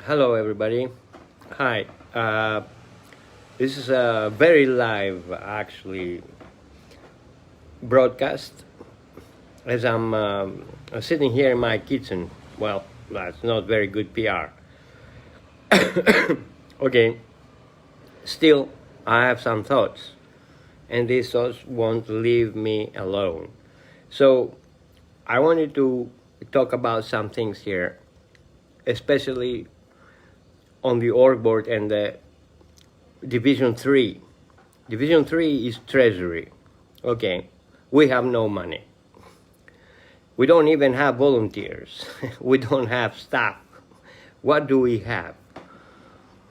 Hello, everybody. Hi. This is a very live, actually, broadcast as I'm sitting here in my kitchen. Well, that's not very good PR. Okay. Still, I have some thoughts, and these thoughts won't leave me alone. So, I wanted to talk about some things here, especially on the org board and the Division 3. Division 3 is Treasury. Okay, we have no money. We don't even have volunteers. We don't have staff. What do we have?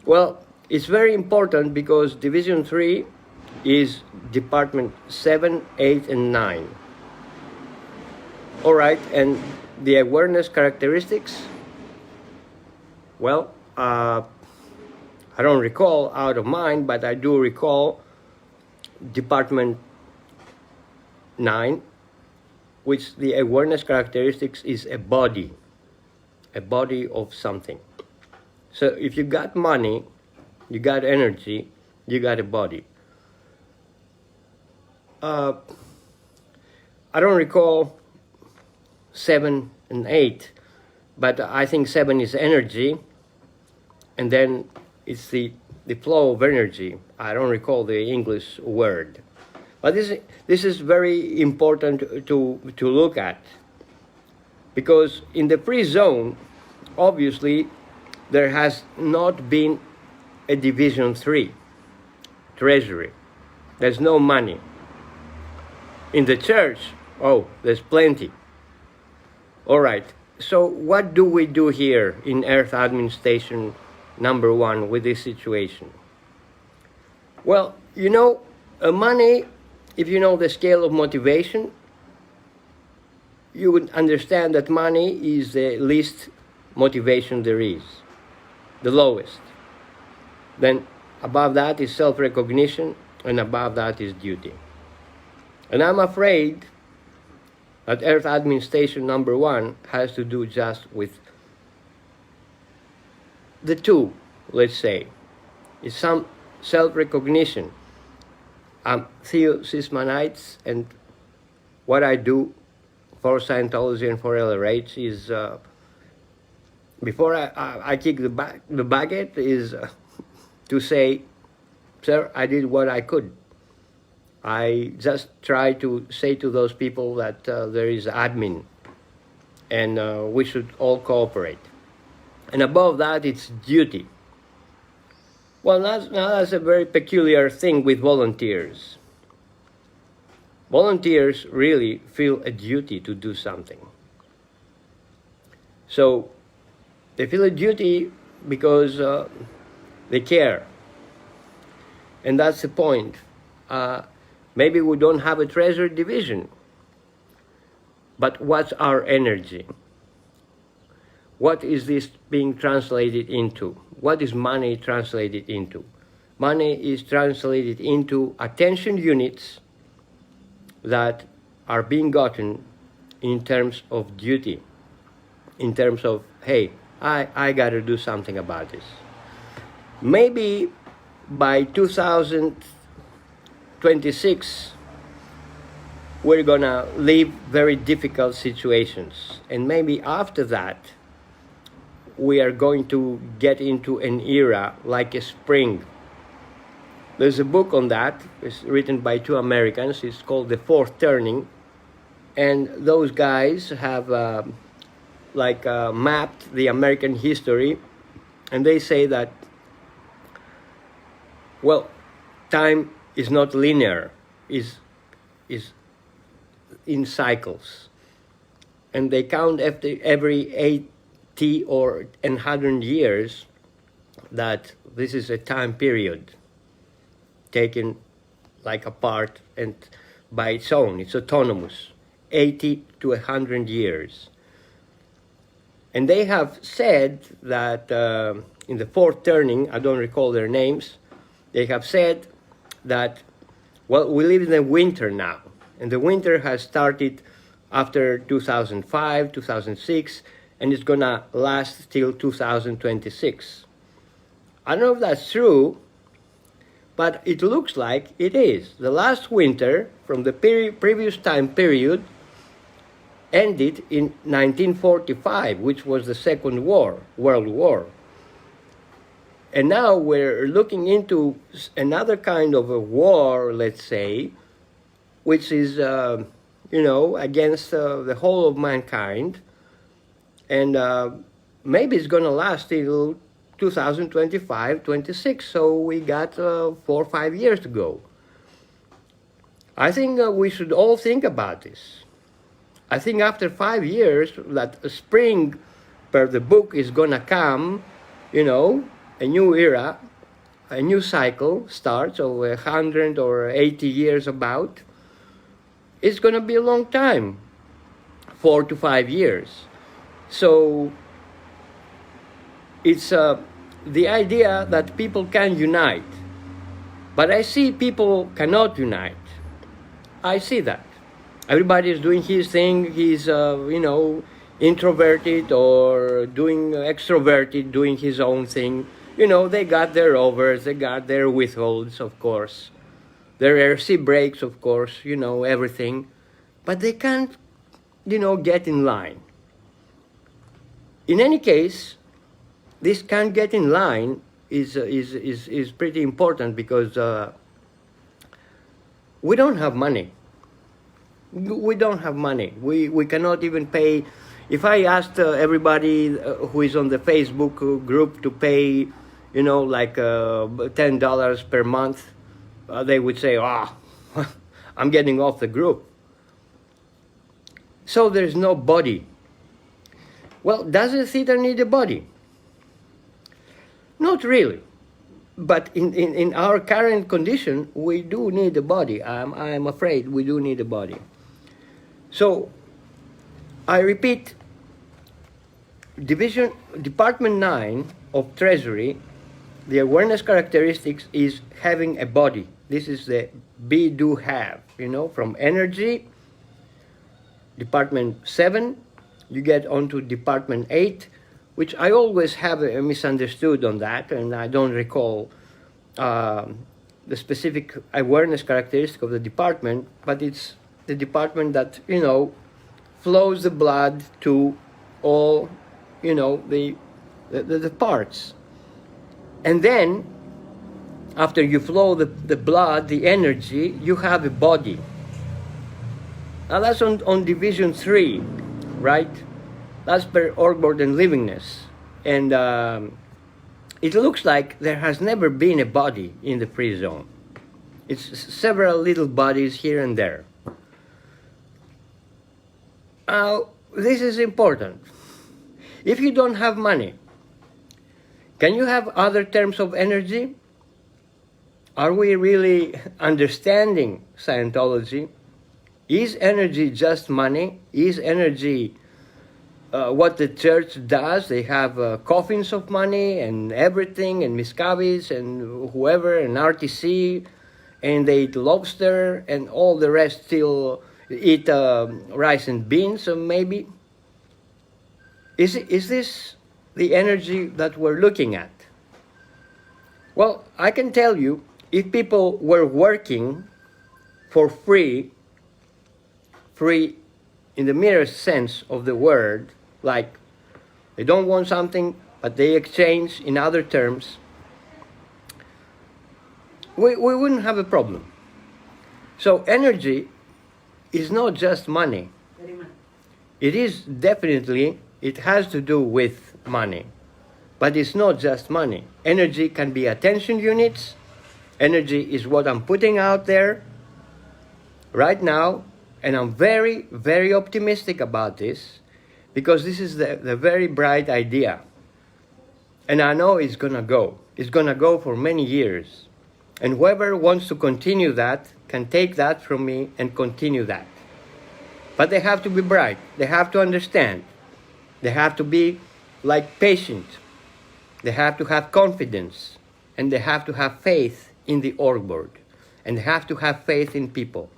Well, it's very important because Division 3 is Department 7, 8, and 9. All right, and the awareness characteristics? Well, I don't recall out of mind, but I do recall Department 9, which the awareness characteristics is a body of something. So if you got money, you got energy, you got a body. I don't recall 7 and 8, but I think 7 is energy, and then it's the flow of energy. I don't recall the English word. But this is very important to look at, because in the FreeZone, obviously, there has not been a Division 3, Treasury. There's no money. In the church, oh, there's plenty. All right, so what do we do here in Earth Admin Station number 1 with this situation? Well, money, if you know the scale of motivation, you would understand that money is the least motivation there is, the lowest. Then above that is self-recognition, and above that is duty. And I'm afraid that Earth Admin Station number 1 has to do just with the two, let's say. It's some self-recognition. I'm Theo Sismanides, and what I do for Scientology and for LRH is, before I kick the bucket, is to say, sir, I did what I could. I just try to say to those people that there is admin, and we should all cooperate. And above that, it's duty. Well, that's a very peculiar thing with volunteers. Volunteers really feel a duty to do something. So they feel a duty because they care. And that's the point. Maybe we don't have a treasury division, but what's our energy? What is this being translated into? What is money translated into? Money is translated into attention units that are being gotten in terms of duty, in terms of, hey, I got to do something about this. Maybe by 2026, we're going to live very difficult situations. And maybe after that, we are going to get into an era like a spring. There's a book on that. It's written by 2 Americans. It's called The Fourth Turning. And those guys have mapped the American history. And they say that, well, time is not linear, is in cycles. And they count after every 80 or 100 years that this is a time period taken like apart and by its own. It's autonomous, 80 to 100 years. And they have said that in the fourth turning, I don't recall their names, they have said that, well, we live in the winter now. And the winter has started after 2005, 2006, and it's gonna last till 2026. I don't know if that's true, but it looks like it is. The last winter from the previous time period ended in 1945, which was the Second World War. And now we're looking into another kind of a war, let's say, which is, against the whole of mankind. And maybe it's going to last till 2025, 26. So we got 4 or 5 years to go. I think we should all think about this. I think after 5 years, that spring per the book is going to come, a new era, a new cycle starts of 100 or 80 years about. It's going to be a long time, 4 to 5 years. So it's the idea that people can unite. But I see people cannot unite. I see that. Everybody is doing his thing. He's, introverted or doing extroverted, doing his own thing. They got their overs, they got their withholds, of course. Their RC breaks, of course, everything. But they can't, get in line. In any case, this can't get in line is pretty important because we don't have money. We don't have money. We cannot even pay. If I asked everybody who is on the Facebook group to pay, like $10 per month, they would say, I'm getting off the group. So there's no body. Well, does a theater need a body? Not really. But in our current condition, we do need a body. I'm afraid we do need a body. So, I repeat, Department 9 of Treasury, the awareness characteristics is having a body. This is the be, do, have, from energy. Department 7, you get onto Department 8, which I always have misunderstood on that, and I don't recall the specific awareness characteristic of the department, but it's the department that, flows the blood to all, the parts. And then, after you flow the blood, the energy, you have a body. Now that's on Division 3, right? That's per org board and livingness. And it looks like there has never been a body in the FreeZone. It's several little bodies here and there. This is important. If you don't have money, can you have other terms of energy? Are we really understanding Scientology? Is energy just money? Is energy what the church does? They have coffins of money and everything, and Miscavis and whoever, and RTC, and they eat lobster, and all the rest still eat rice and beans, maybe. Is this the energy that we're looking at? Well, I can tell you, if people were working for free in the merest sense of the word, like they don't want something, but they exchange in other terms, we wouldn't have a problem. So energy is not just money. It is definitely, it has to do with money, but it's not just money. Energy can be attention units. Energy is what I'm putting out there right now, and I'm very, very optimistic about this because this is the very bright idea. And I know it's gonna go. It's gonna go for many years. And whoever wants to continue that can take that from me and continue that. But they have to be bright. They have to understand. They have to be patient. They have to have confidence. And they have to have faith in the org board. And they have to have faith in people.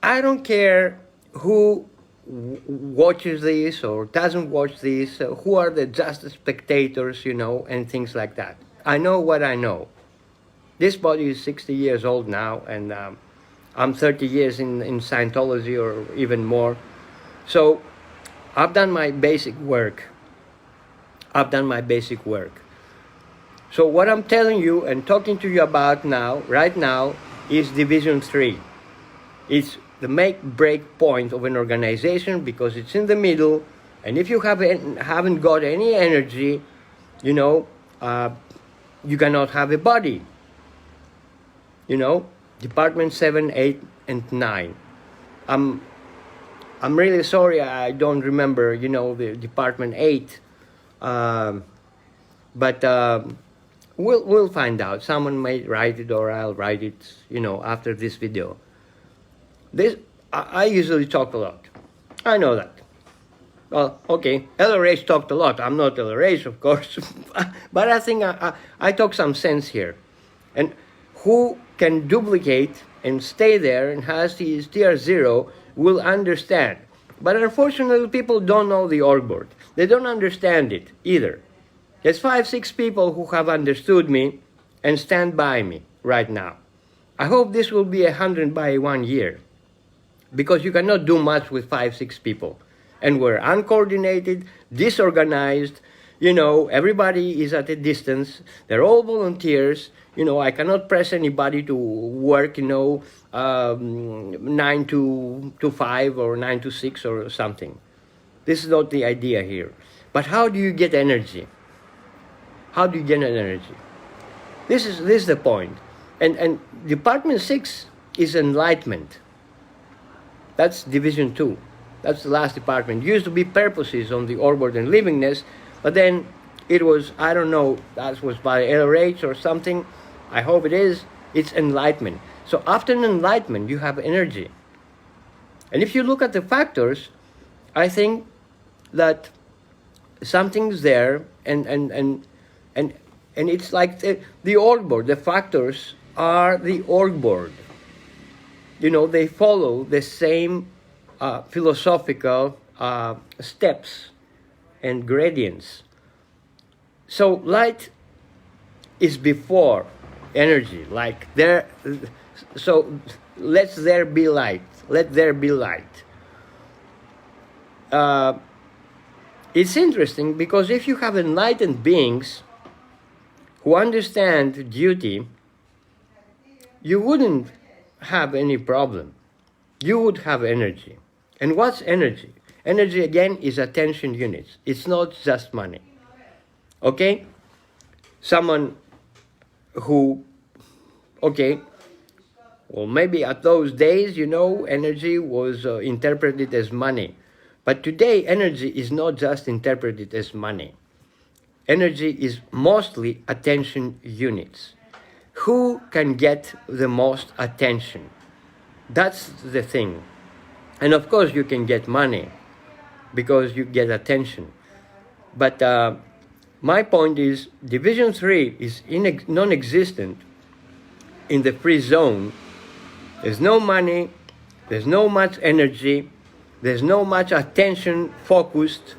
I don't care who watches this or doesn't watch this, who are the just spectators, and things like that. I know what I know. This body is 60 years old now, and I'm 30 years in Scientology or even more. So I've done my basic work. So what I'm telling you and talking to you about now, right now, is Division 3. It's the make-break point of an organization because it's in the middle, and if you haven't got any energy, you cannot have a body. Department 7, 8, and 9. I'm really sorry I don't remember, the Department 8, but we'll find out. Someone may write it or I'll write it, after this video. I usually talk a lot. I know that. Well, okay, LRH talked a lot. I'm not LRH, of course, but I think I talk some sense here. And who can duplicate and stay there and has his TR0 will understand. But unfortunately, people don't know the org board. They don't understand it either. There's 5-6 people who have understood me and stand by me right now. I hope this will be 100 by 1 year, because you cannot do much with 5-6 people. And we're uncoordinated, disorganized, everybody is at a distance. They're all volunteers. I cannot press anybody to work, 9 to 5 or 9 to 6 or something. This is not the idea here. But how do you get energy? How do you get energy? This is the point. And Department 6 is enlightenment. That's Division 2. That's the last department. It used to be purposes on the orb and livingness, but then it was, I don't know, that was by LRH or something. I hope it is. It's enlightenment. So after enlightenment, you have energy. And if you look at the factors, I think that something's there, and it's like the org board. The factors are the org board. They follow the same philosophical steps and gradients. So light is before energy, like there. So let there be light. Let there be light. It's interesting because if you have enlightened beings who understand duty, you wouldn't have any problem. You would have energy. And what's energy? Energy, again, is attention units. It's not just money. Okay? Someone who, well, maybe at those days, energy was interpreted as money. But today, energy is not just interpreted as money. Energy is mostly attention units. Who can get the most attention? That's the thing. And of course, you can get money because you get attention. But my point is, Division 3 is non-existent in the free zone. There's no money, there's no much energy, there's no much attention focused,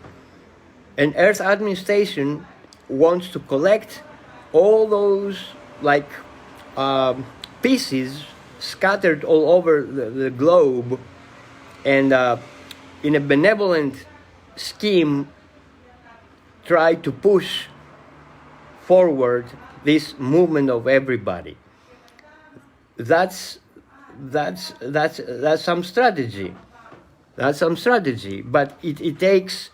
and Earth Administration wants to collect all those pieces scattered all over the globe, and in a benevolent scheme try to push forward this movement of everybody. That's some strategy. That's some strategy, but it takes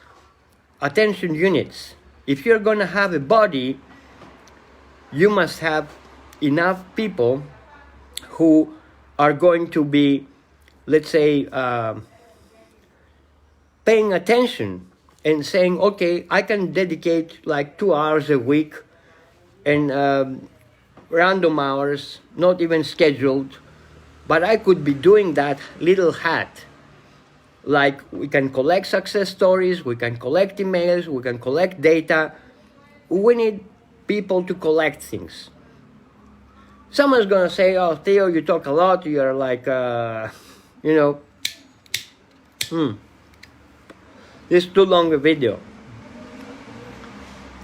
attention units. If you're going to have a body, you must have enough people who are going to be, let's say, paying attention and saying, okay, I can dedicate 2 hours a week and random hours, not even scheduled, but I could be doing that little hat. Like, we can collect success stories, we can collect emails, we can collect data. We need people to collect things. Someone's going to say, oh, Theo, you talk a lot, you're This is too long a video.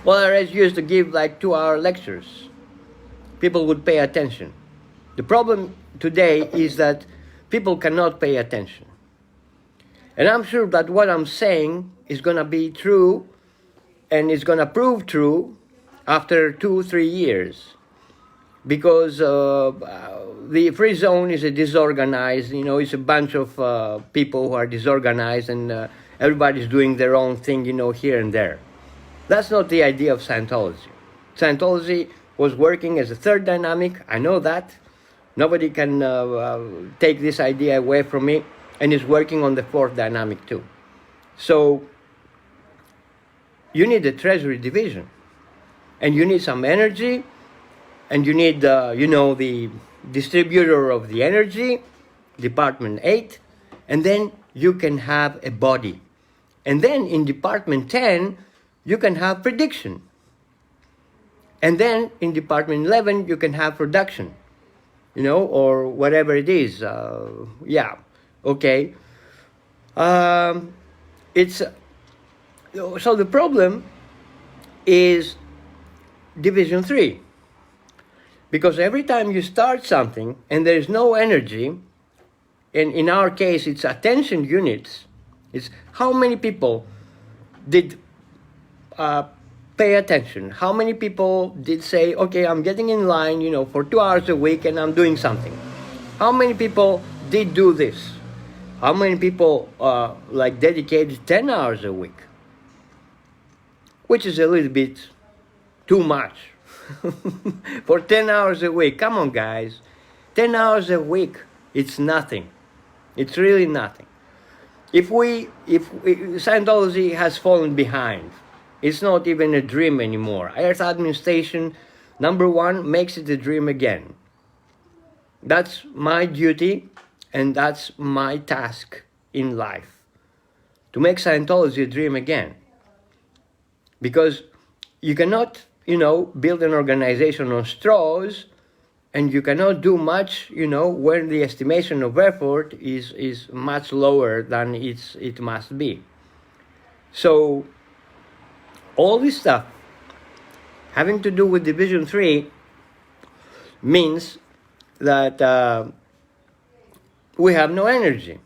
Well, I used to give like 2-hour lectures. People would pay attention. The problem today is that people cannot pay attention. And I'm sure that what I'm saying is going to be true, and it's going to prove true after 2-3 years. Because the FreeZone is a disorganized, it's a bunch of people who are disorganized, and everybody's doing their own thing, here and there. That's not the idea of Scientology. Scientology was working as a third dynamic. I know that. Nobody can take this idea away from me. And is working on the fourth dynamic too. So you need a treasury division. And you need some energy. And you need, the distributor of the energy, Department 8. And then you can have a body. And then in Department 10, you can have prediction. And then in Department 11, you can have production, or whatever it is. Okay. So the problem is Division 3. Because every time you start something and there is no energy, and in our case it's attention units, it's how many people did pay attention? How many people did say, okay, I'm getting in line, for 2 hours a week and I'm doing something? How many people did do this? How many people dedicated 10 hours a week? Which is a little bit too much. For 10 hours a week, come on guys. 10 hours a week, it's nothing. It's really nothing. If Scientology has fallen behind, it's not even a dream anymore. Earth administration, number 1, makes it a dream again. That's my duty, and that's my task in life. To make Scientology a dream again. Because you cannot, build an organization on straws, and you cannot do much, when the estimation of effort is much lower than it must be. So, all this stuff having to do with Division 3 means that we have no energy.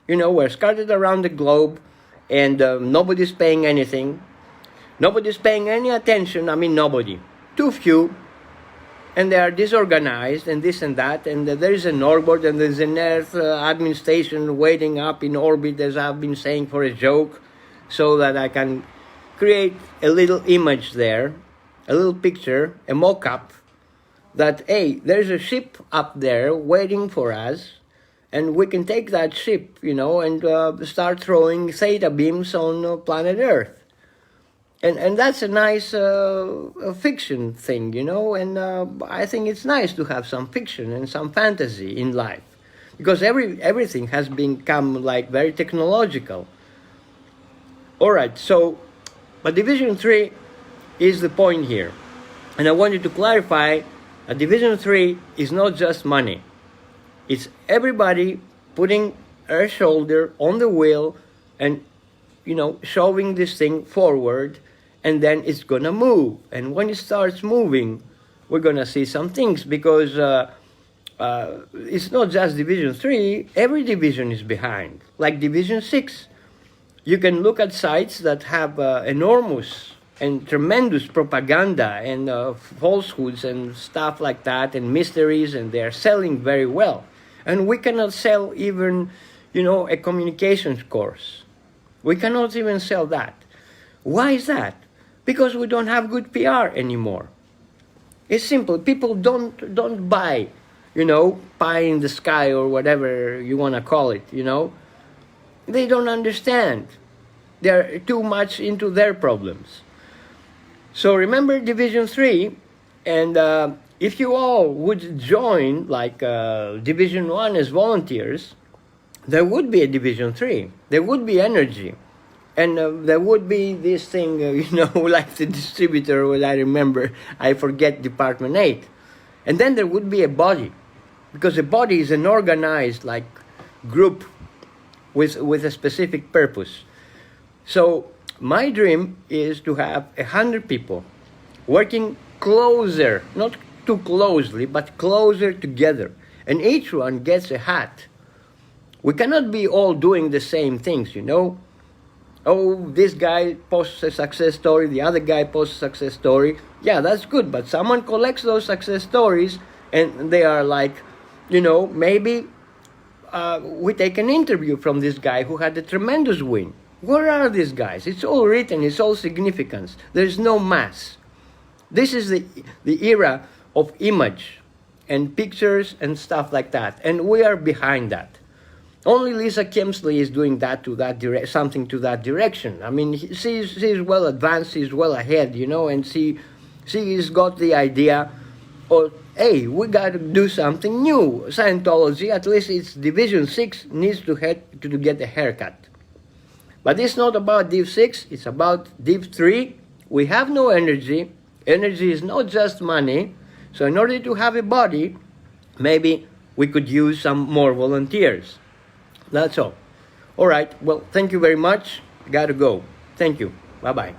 We're scattered around the globe, and nobody's paying anything. Nobody's paying any attention. I mean, nobody. Too few. And they are disorganized and this and that. And there is an orbit and there's an Earth administration waiting up in orbit, as I've been saying, for a joke, so that I can create a little image there, a little picture, a mock-up, that, hey, there's a ship up there waiting for us, and we can take that ship, and start throwing theta beams on planet Earth. And that's a nice fiction thing, and I think it's nice to have some fiction and some fantasy in life, because everything has become very technological. All right, but Division 3 is the point here. And I wanted to clarify that Division 3 is not just money. It's everybody putting their shoulder on the wheel and, shoving this thing forward, and then it's going to move. And when it starts moving, we're going to see some things, because it's not just Division 3. Every division is behind. Like Division 6. You can look at sites that have enormous and tremendous propaganda and falsehoods and stuff like that, and mysteries, and they're selling very well. And we cannot sell even, a communications course. We cannot even sell that. Why is that? Because we don't have good PR anymore. It's simple. People don't buy, pie in the sky or whatever you want to call it, They don't understand. They're too much into their problems. So remember Division 3, and if you all would join Division 1 as volunteers, there would be a Division 3. There would be energy. And there would be this thing, like the distributor, what I remember, I forget, Department 8. And then there would be a body, because a body is an organized, group with a specific purpose. So my dream is to have 100 people working closer, not too closely, but closer together. And each one gets a hat. We cannot be all doing the same things, you know. Oh, this guy posts a success story, the other guy posts a success story. Yeah, that's good, but someone collects those success stories and they are like, you know, maybe we take an interview from this guy who had a tremendous win. Where are these guys? It's all written, it's all significance. There's no mass. This is the era of image and pictures and stuff like that, and we are behind that. Only Lisa Kemsley is doing that something to that direction. I mean, she's well advanced, she's well ahead, you know, and she's got the idea, oh, hey, we got to do something new. Scientology, at least its Division 6, needs to get a haircut. But it's not about Div 6, it's about Div 3. We have no energy. Energy is not just money. So in order to have a body, maybe we could use some more volunteers. That's all. All right. Well, thank you very much. Got to go. Thank you. Bye-bye.